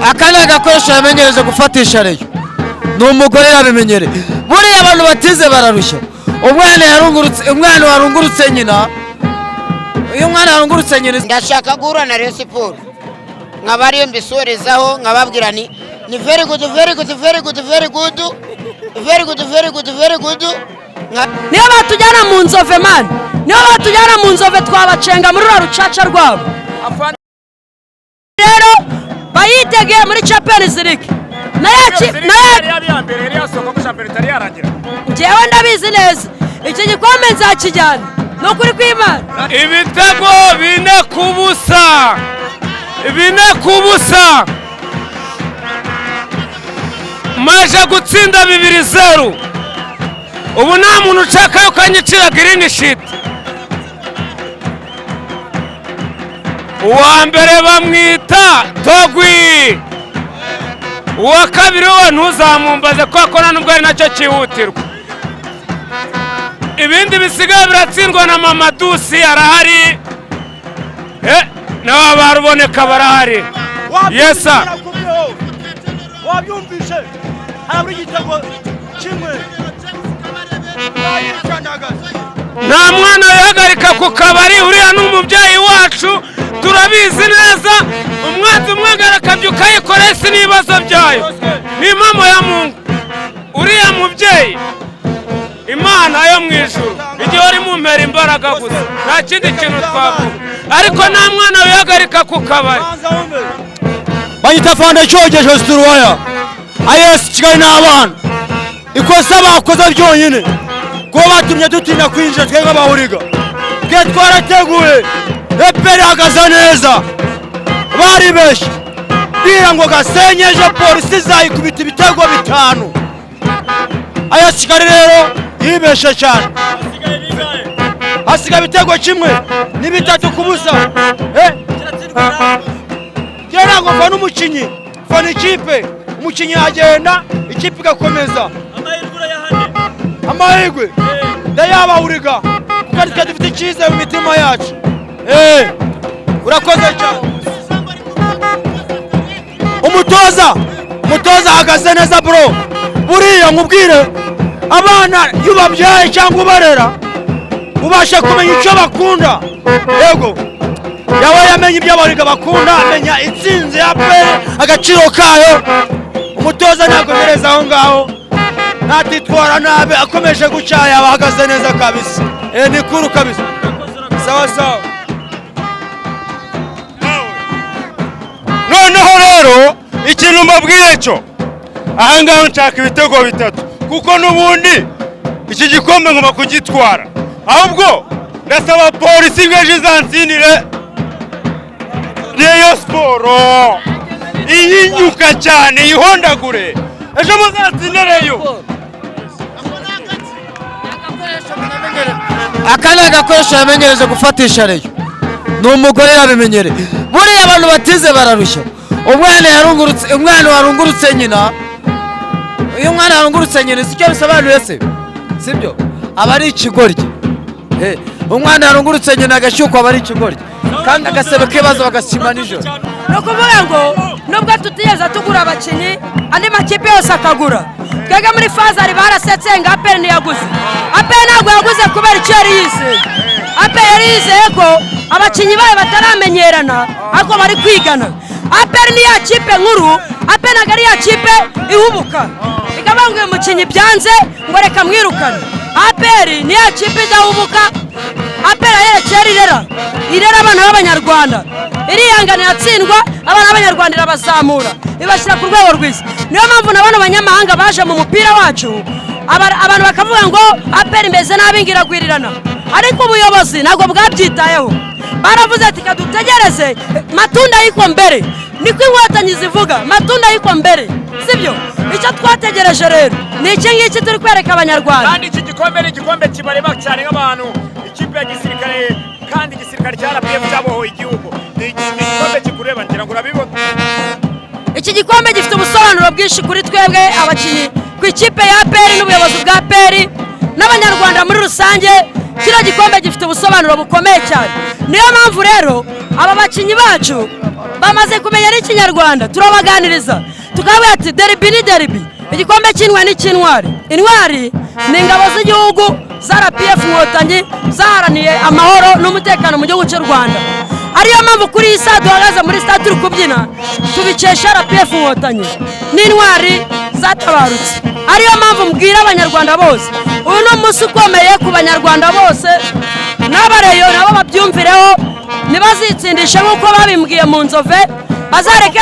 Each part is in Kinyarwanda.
akana gakoresho yamenyereje gufatisha reyo n'umugore yabimenyere buriya abantu batize bararushya umwana warungurutse nyina uyu mwana warungurutse nyina ndashaka guhura na Rayon Sport nkabariyo mbisorezaho nkababwira ni very good niyo batujyana mu nzove man niyo batujyana mu nzove twabacenga muri rucaca rwabo rero bayitegeye muri Champions League njyewe ndabizi neza iki gikombe nzakijyana no kuri kw'Imana ibitego 4-0 maje gutsinda 2-0 ubu nta muntu ushaka yo kanyicira green sheet uwa mbere bamwita Togwi uwa kabiri we ntuzamumbaze ko akora nubwo ari nacyo cyihutirwa ibindi bisigaye biratsindwa na Mamadusi arahari nawe baruboneka barahari yesa wabyumvishe harabura igitego kimwe nta mwana yahagarika ku kabari uriya n'umubyeyi wacu turabizi neza umwanzi umwagaraka ukayikorera isi n'ibibazo byayo ni impamo ya Mungu uriya mubyeyi Imana yo mu ijuru igihe uri mumpera imbaraga gusa nta kindi kintu twavuga ariko nta mwana wihagarika ku kabari banyita fanda cyogeje Sturuwaya AS Kigali n'abana ikosa bakoze byonyine ko batumye dutinda kwinjira twe nk'abahuriga twe twarateguye eperi hagaze neza bari beshi bira ngo gasenyeje polisi zayikubita ibitego 5 AS Kigali rero yibeshe cyane hasigaye ibitego kimwe ni 3-0 Gera ngo fana umukinyi fana ikipe umukinyi agenda ikipe igakomeza amahirwe ndayabahuriga kuko ari dufite icyizere mu mitima yacu urakoze cyane umutoza ahagaze neza bro buriya nkubwire abana iyo babyaye cyangwa ubarera ubasha kumenya icyo bakunda yego yawe yamenye ibyo abahuriga bakunda amenya itsinzi ya pe agaciro kayo umutoza nagomereza aho ngaho natitwara nabe akomeje gucaya bahagaze neza kabisa ni kuru kabisa sawa sawa noneho rero ikintu mbabwiye cyo ahangaho nshaka ibitego 3 kuko n'ubundi iki gikombe ngomba kugitwara ahubwo ndasaba polisi ngo izansinire Rayon Sport iyinyuka cyane ihondagure ejo muzatsindereyo akana gakoresho yamenyereje gufatisha reyo n'umugore yabimenyere buriya abantu batize bararushya umwana warungurutse nyina uyu mwana warungurutse nyina sicyo bisobanuye se sibyo aba ari ikigoryi umwana warungurutse nyina agashyuko aba ari ikigoryi kandi agasebe k'ibibazo bagasima nijoro no kuvuga ngo nubwo tutiyeza tugura abakinyi andi makipe yose akagura twebwe muri fazari barasetse ngo APR ntiyaguze APR ntabwo yaguze kubera icyo yari yizeye APR yari yizeye ko abakinyi bayo bataramenyerana ariko bari kwigana APR ni ya kipe nkuru APR ntabwo ari ya kipe ihubuka ikabanguye umukinyi byanze ngo reka mwirukane APR ni ya kipe idahubuka APR yerekera irera abana b'abanyarwanda irihangana yatsindwa abana b'abanyarwanda irabazamura ibashyira ku rwego rwiza niyo mpamvu nabona abanyamahanga baje mu mupira wacu abantu bakavuga ngo APR imeze nabi ngiragwirirana ariko ubuyobozi ntabwo bwabyitayeho baravuze ati kadutegereze matunda yiko mbere niko inkotanyi zivuga matunda yiko mbere sibyo icyo twategereje rero ni iki ngiki turi kwereka abanyarwanda kandi iki gikombe ni igikombe kibareba cyane nk'abantu ikipe ya gisirikare kandi igisirikare cya RPF cyabohoye igihugu ni igikombe kikureba ngira ngo urabibona iki gikombe gifite ubusobanuro bwinshi kuri twebwe abakinyi ku ikipe ya APR n'ubuyobozi bwa APR n'abanyarwanda muri rusange kino gikombe gifite ubusobanuro bukomeye cyane niyo mpamvu rero aba bakinyi bacu bamaze kumenya n'ikinyarwanda turabaganiriza tukabwira ati derby ni derby, igikombe cy'intwari ni cy'intwari. Intwari ni ingabo z'igihugu za RPF Inkotanyi zaharaniye amahoro n'umutekano mu gihugu cy'u Rwanda. Ariyo mpamvu kuri iyi saa duhagaze muri stade turi kubyina tubikesha RPF Inkotanyi n'intwari zatabarutse. Ariyo mpamvu mbwira abanyarwanda bose uyu ni umunsi ukomeye ku banyarwanda bose, n'abareyo nabo babyumvireho ntibazitsindishe nk'uko babimbwiye mu Nzove. Bazareke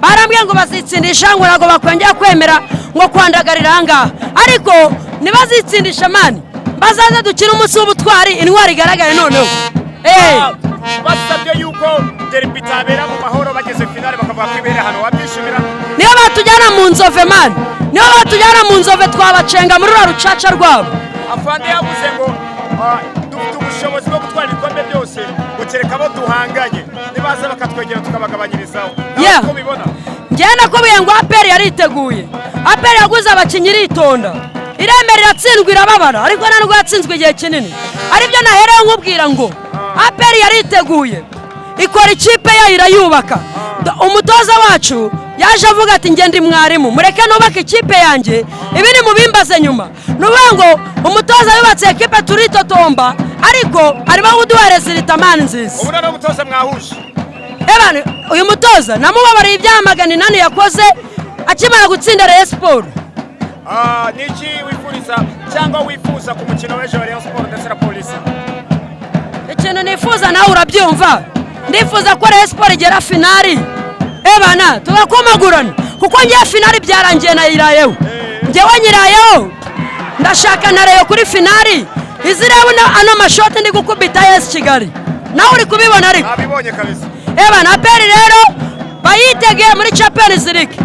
barambwiye ngo bazitsindisha ngo ntabwo bakongera kwemera ngo kwandagarira ahangaha, ariko ntibazitsindisha mani, bazaze dukine umunsi w'ubutwari intwari igaragare noneho. Basabye yuko derby itabera mu mahoro bageze finale bakavuga ko ibere hano, wabyishimira? Niyo batujyana mu Nzove mani, niyo batujyana mu Nzove twabacenga muri rwa rucaca rwabo. Afande yavuze ngo dufite ubushobozi bwo gutwara ibikombe byose gukereka abo duhanganye nibaza bakatwegera tukabagabanyirizaho. Ntabwo bibona njyewe nakubwiye ngo APR yariteguye, APR yaguze abakinnyi iritonda, iremera iratsindwa irababara, ariko nta nubwo yatsinzwe igihe kinini. Aribyo nahereye nkubwira ngo APR yariteguye ikora ikipe yayo irayubaka. Umutoza wacu yaje avuga ati ngende mwarimu mureke nubaka ikipe yanjye ibindi mubimbaze nyuma. Nuvuga ngo umutoza yubatse ekipe turitotomba, ariko arimo kuduhereza ritamani nziza. Ubona no mutoza mwahuje Ebana uyu mutoza namubabariye ibyamagana inani yakoze akimara gutsinda Rayon Sport. Niki wifuriza cyangwa wifuza ku mukino w'ejo wa Rayon Sport ndetse na Police? Ikintu nifuza nawe urabyumva, ndifuza ko Rayon Sport igera finali. Ebana tugakomagurana kuko ngiye finali byarangiye na irayeho, njyewe nyirayeho ndashaka na Rayon kuri finali. Izirabona ano mashoti ndi gukubita AS Kigali nawe uri kubibona, ariko nabibonye kabisa. Ebana APR rero bayitegeye muri Champions League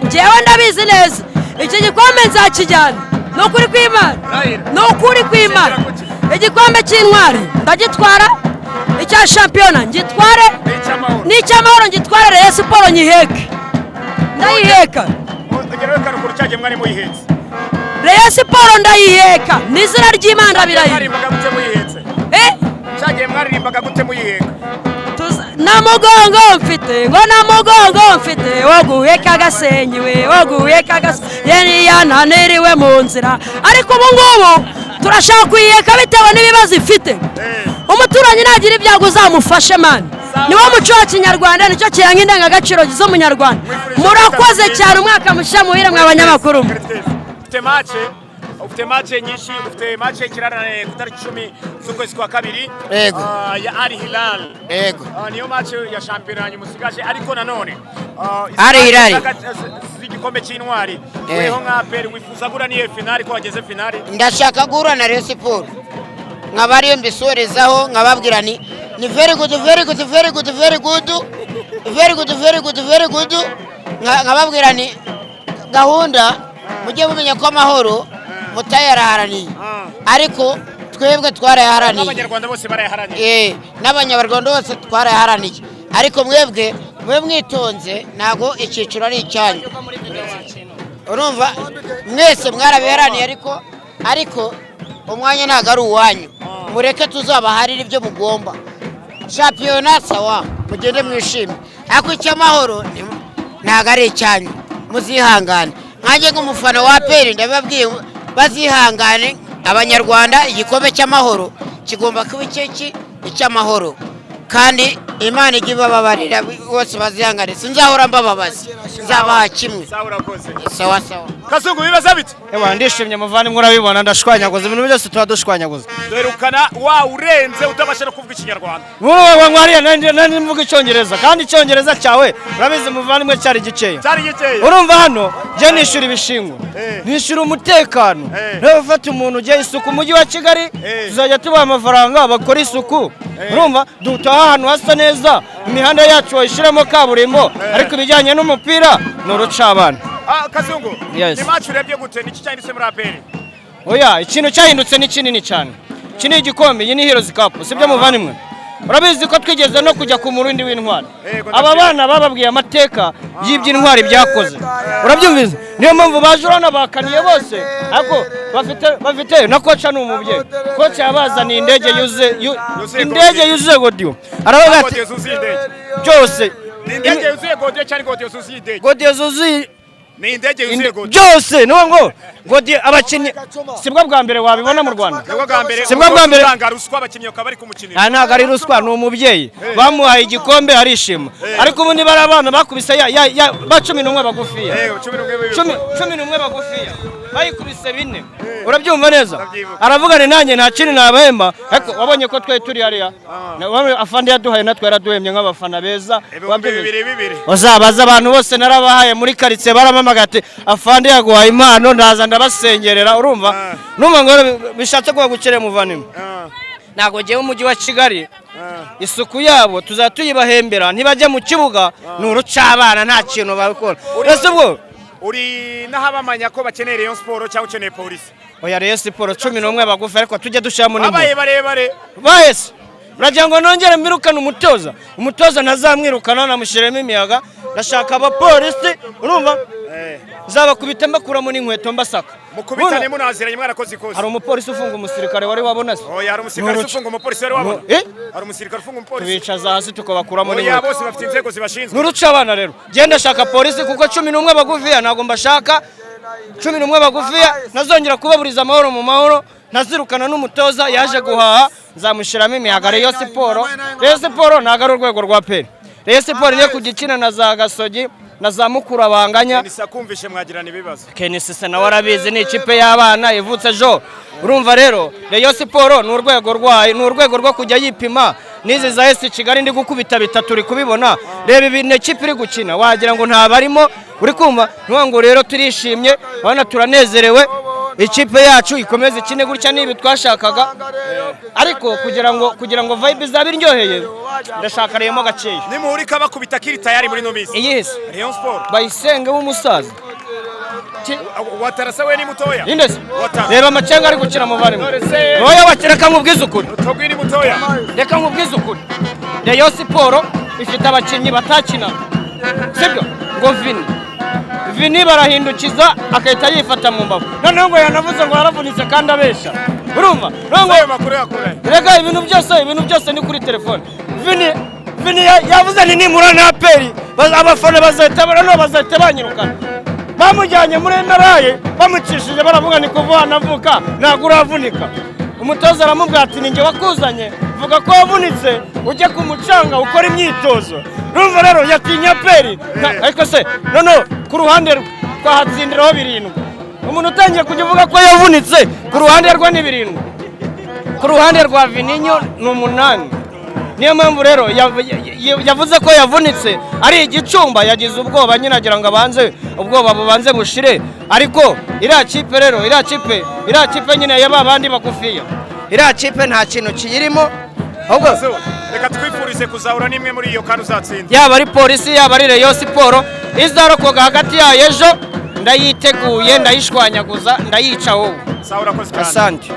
njyewe ndabizi neza iki gikombe nzakijyana. Ni ukuri kw'Imana, ni ukuri kw'Imana. Igikombe cy'intwari ndagitwara, icya shampiyona ngitware, n'icy'amahoro ngitware, Rayon Sport nyiheke ndayiheka. Rayon Sport ndayiheka n'izina ry'Imana ndabirahiye. Na mugongo mfite ngo na mugongo mfite wo guheka agasenyi we, wo guheka agasenyi yananiriwe mu nzira, ariko ubu ngubu turashaka kuyiheka bitewe n'ibibazo ifite. Umuturanyi nagira ibyago uzamufashe mani, niwo muco wa kinyarwanda, nicyo kiranga indangagaciro z'umunyarwanda. Murakoze cyane, umwaka mushya muhire mwe abanyamakuru. Ufite match nyinshi, ufite match kirarane ku tariki 10 z'ukwezi kwa kabiri ya Al Hilal. Niyo match ya shampiyona musigaje, ariko nanone Al Hilal igikombe cy'intwari weho nka APR wifuza gura niye finali ko wageze finali? Ndashaka gura na Rayon Sport nkabari mbisorezaho nkababwira ni very good very good very good very good very good very good very good, nkababwira ni gahunda mujye mumenya ko amahoro mutayaraharaniye, ariko twebwe twarayaharaniye, n'abanyarwanda bose barayaharaniye. N'abanyarwanda bose twarayaharaniye, ariko mwebwe mwitonze ntago icyiciro ari icyanyu. Urumva mwese mwarabiharaniye, ariko umwanya ntago ari uwanyu. Mureke tuzabaharira ibyo mugomba. Shampiyona sawa mugende mwishime, ariko icy'amahoro ntago ari icyanyu, muzihangane. Nkanjye nk'umufana wa APR ndababwiye bazihangane. Abanyarwanda igikombe cy'amahoro kigomba kuba icy'amahoro, kandi Imana ijye ibababarira bose bazihangane. Sinzahora mbababaza, nzabaha kimwe. Sawa sawa. Kazungu bibaza bite? Ndishimye muvandimwe, urabibona ndashwanyaguza ibintu byose tuba dushwanyaguza. Derukana wa urenze utabasha no kuvuga ikinyarwanda. Wowe mwariya nandi mvuga icyongereza, kandi icyongereza cyawe urabizi muvandimwe cyari gikeye. Urumva hano je nishura ibishingwa, nishura umutekano, ufata umuntu ujye isuku umujyi wa Kigali, tuzajya tubaha amafaranga bakora isuku. Urumva dutaha ahantu hasa neza, imihanda yacu wayishiramo kaburimbo, ariko ibijyanye n'umupira n'urucabana. Kazungu, ni match urebye gute? Niki cyahindutse muri APR? Oya, ikintu cyahindutse ni kinini cyane. Iki ni igikombe, iyi ni Heroes Cup, sibyo muvandimwe? urabizi ko twigeze no kujya ku murundi w'intwari aba bana bababwiye amateka y'iby'intwari byakoze urabyumvise niyo mpamvu baje urana bakaniye bose ariko bafite na koca ni umubyeyi koca yabazaniye indege yuzuye godiyo aravuga ati byose indege yuzuye godiyo cyangwa godiyo zuzuye indege godiyo zuzuye ni indege yuzuye godiyo byose niyo ngo godiyo abakinnyi sibwo bwa mbere wabibona mu Rwanda sibwo bwa mbere utanga ruswa abakinnyi bakaba bari kumukinira ntabwo ari ruswa ni umubyeyi bamuhaye igikombe arishima ariko ubundi bari abana bakubise ba 11 bagufiya 11 bagufiya bayikubise 4 urabyumva neza aravuga ni nanjye nta kintu nabahemba ariko wabonye ko twe turi hariya afande yaduhaye natwe yaraduhemye nk'abafana beza bazabaza abantu bose narabahaye muri karitsiye baramamagate afande yaguhaye impano ndaza ndabasengerera urumva numva ngo bishatse kuba gukire muvanimo ntago jewe umujyi wa Kigali isuku yabo tuzatuyibahembera ntibajya mu kibuga n'urucabana nta kintu bakora ese ubwo uri nahabamanya ko bakeneye Rayon Sport cyangwa ukeneye polisi oya Rayon Sport 11 bagufa ariko tujye dushamo n'imbo abaye barebare bahese uragira ngo nongere mbirukana umutoza ntazamwirukana namushiremo imiyaga ndashaka abapolisi urumva zabakubita mbakuramo n'inkweto mbasaka mukubitane munaziranye mwarakoze ikoze hari umupolisi ufunga umusirikare wari wabona se oya hari umusirikare ufunga umupolisi wari wabona hari umusirikare ufunga umupolisi tubicaza hasi tukabakuramo n'inkweto oya bose bafite inzego zibashinzwe nuruca abana rero genda shaka polisi kuko 11 bagufiya ntago mbashaka 11 bagufiya nazongera kubaburiza amahoro mu mahoro nazirukana n'umutoza yaje guhaha nzamushiramo imiyaga Rayon Sport ntago ari urwego rwa peri Rayon Sport niyo kugikina na za Gasogi na za Mukura banganya nisakumvishe mwagirana ibibazo Kenisi na warabizi ni ikipe y'abana ivutse jo urumva rero Rayon Sport ni urwego rwayo ni urwego rwo kujya yipima nizi za esi Kigali ndi gukubita bitatu uri kubibona reba ibintu ikipe iri gukina wagira ngo nta barimo uri kumva ngo rero turishimye abana turanezerewe ikipe yacu ikomeze ikine gutya nibi twashakaga ariko kugira ngo vibe izabe iryoheye ndashaka reyemo gakeya nimuhurika bakubita kiri tayari muri no misi yes Rayon Sport bayisenge w'umusaza watarasa we ni mutoya indese reba amacenga ari gukina mu barimo oya wakireka nkubwiza ukuri togwini mutoya reka nkubwiza ukuri Rayon Sport ifite abakinnyi batakina sibyo ngo Vini barahindukiza akahita yifata mu mbavu noneho ngo yanavuze ngo yaravunitse kandi abesha urumva rega ibintu byose ni kuri telefone Vini yavuze ni nimura na peri abafana bazahita banyirukana bamujyanye muri Ndaraye bamucishije baravuga ni kuva anavuka ntabwo uravunika umutoza aramubwira ati ninjye wakuzanye vuga ko wavunitse ujye ku mucanga ukora imyitozo urumva rero yatinya peri ariko se noneho ku ruhande twahatsindiraho 7 umuntu utangiye kujya uvuga ko yavunitse ku ruhande rwa ni 7 ku ruhande rwa Vininho ni 8 niyo mpamvu rero yavuze ko yavunitse ari igicumba yagize ubwoba nyine agira ngo abanze ubwoba bubanze bushire ariko iriya kipe rero iriya kipe nyine yaba abandi bagufiya iriya kipe nta kintu kiyirimo ahubwo reka twifurize kuzahura nimwe muri iyo kandi uzatsinda yaba ari polisi yaba ari Rayon Sport izarokoga hagati yayo ejo ndayiteguye ndayishwanyaguza ndayica wowe sawa urakoze cyane asante